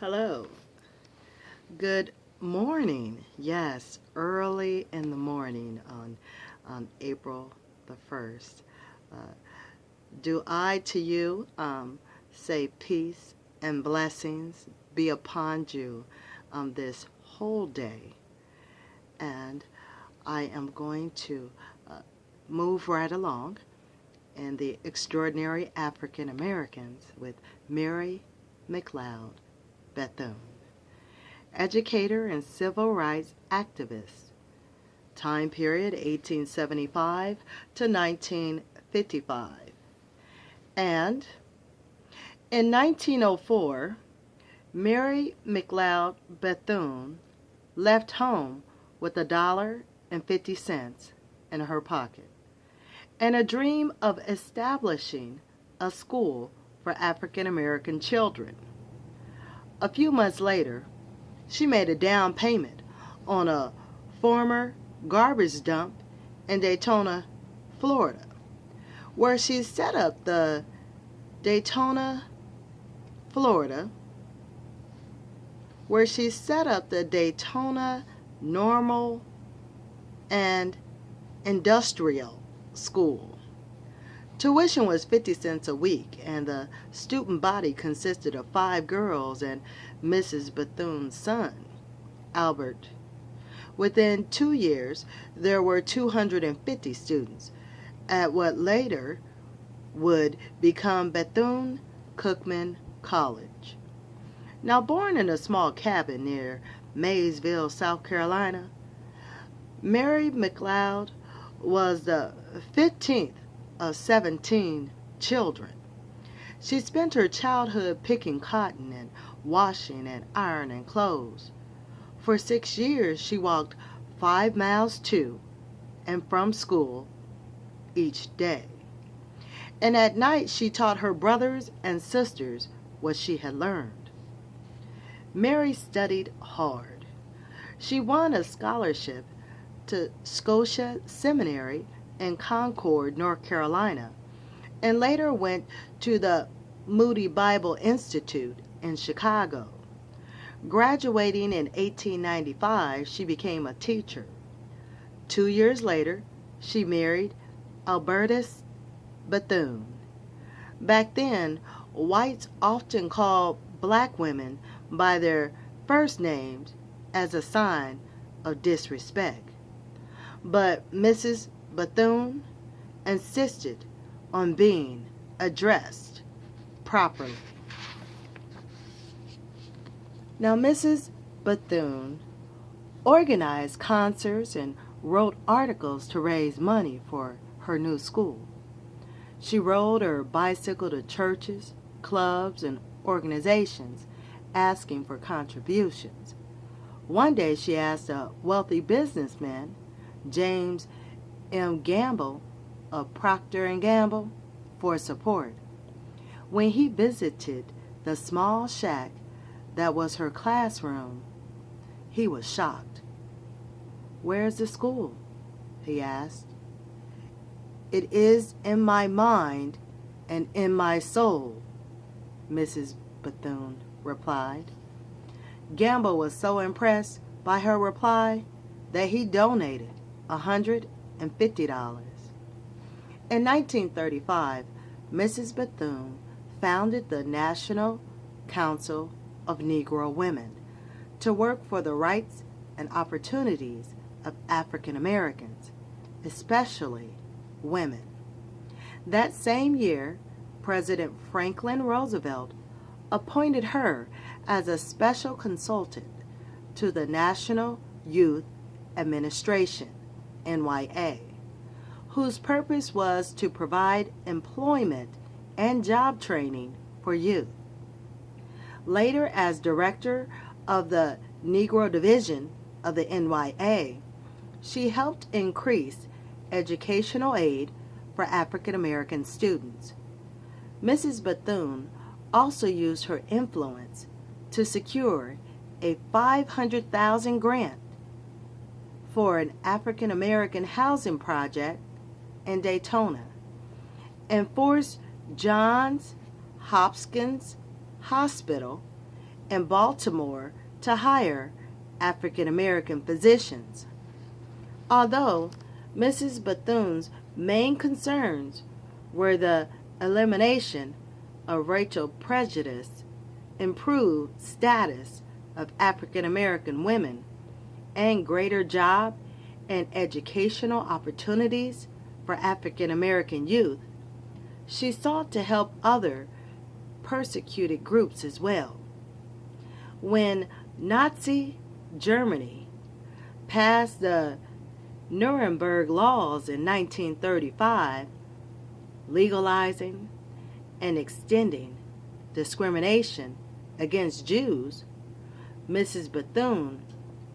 Hello. Good morning. Yes, early in the morning on April the 1st. Uh, do I to you say peace and blessings be upon you on this whole day. And I am going to move right along in the Extraordinary African Americans with Mary McLeod, Bethune. Educator and civil rights activist. Time period 1875 to 1955. And in 1904, Mary McLeod Bethune left home with $1.50 in her pocket and a dream of establishing a school for African American children. A few months later, she made a down payment on a former garbage dump in Daytona, Florida, where she set up the Daytona, Florida, where she set up the Daytona Normal and Industrial School. Tuition was 50 cents a week, and the student body consisted of 5 girls and Mrs. Bethune's son, Albert. Within 2 years, there were 250 students at what later would become Bethune-Cookman College. Now, born in a small cabin near Maysville, South Carolina, Mary McLeod was the 15th of 17 children. She spent her childhood picking cotton and washing and ironing clothes. For 6 years, she walked 5 miles to and from school each day. And at night, she taught her brothers and sisters what she had learned. Mary studied hard. She won a scholarship to Scotia Seminary in Concord, North Carolina, and later went to the Moody Bible Institute in Chicago. Graduating in 1895, she became a teacher. 2 years later, she married Albertus Bethune. Back then, whites often called black women by their first names as a sign of disrespect. But Mrs. Bethune insisted on being addressed properly. Now, Mrs. Bethune organized concerts and wrote articles to raise money for her new school. She rode her bicycle to churches, clubs, and organizations asking for contributions. One day she asked a wealthy businessman, James M. Gamble of Procter & Gamble, for support. When he visited the small shack that was her classroom, he was shocked. "Where's the school?" he asked. "It is in my mind and in my soul," Mrs. Bethune replied. Gamble was so impressed by her reply that he donated $150. In 1935, Mrs. Bethune founded the National Council of Negro Women to work for the rights and opportunities of African Americans, especially women. That same year, President Franklin Roosevelt appointed her as a special consultant to the National Youth Administration, NYA, whose purpose was to provide employment and job training for youth. Later, as director of the Negro Division of the NYA, she helped increase educational aid for African American students. Mrs. Bethune also used her influence to secure a $500,000 grant for an African American housing project in Daytona and forced Johns Hopkins Hospital in Baltimore to hire African American physicians. Although Mrs. Bethune's main concerns were the elimination of racial prejudice, improved status of African American women, and greater job and educational opportunities for African American youth, she sought to help other persecuted groups as well. When Nazi Germany passed the Nuremberg laws in 1935, legalizing and extending discrimination against Jews, Mrs. Bethune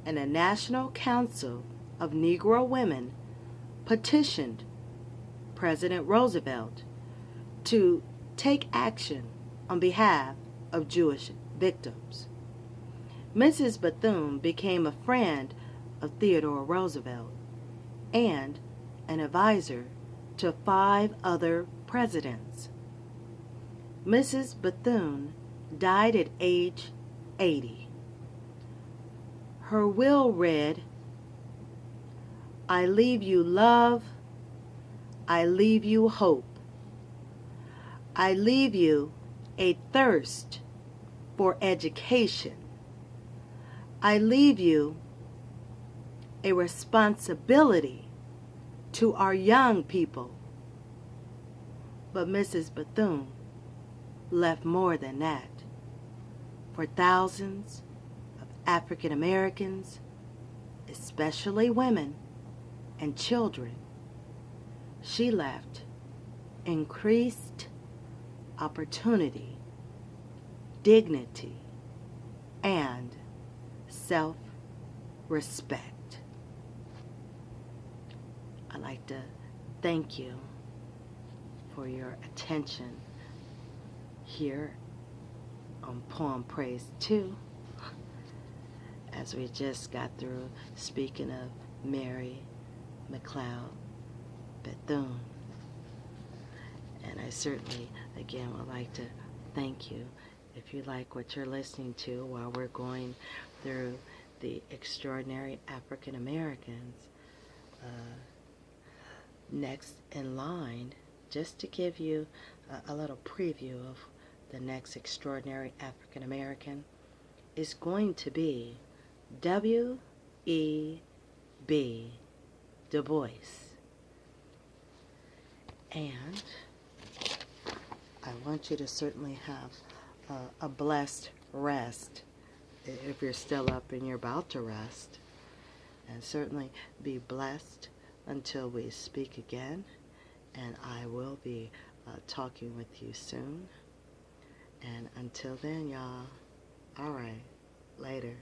and the National Council of Negro Women petitioned President Roosevelt to take action on behalf of Jewish victims. Mrs. Bethune became a friend of Theodore Roosevelt and an advisor to 5 other presidents. Mrs. Bethune died at age 80. Her will read, "I leave you love, I leave you hope, I leave you a thirst for education, I leave you a responsibility to our young people." But Mrs. Bethune left more than that. For thousands of African Americans, especially women and children, she left increased opportunity, dignity, and self-respect. I'd like to thank you for your attention here on Poem Praise 2, as we just got through speaking of Mary McLeod Bethune. And I certainly, again, would like to thank you if you like what you're listening to while we're going through the extraordinary African Americans. Next in line, just to give you a little preview of the next extraordinary African American, is going to be W.E.B. Du Bois. And I want you to certainly have a blessed rest if you're still up and you're about to rest. And certainly be blessed until we speak again. And I will be talking with you soon. And until then, y'all, all right, later.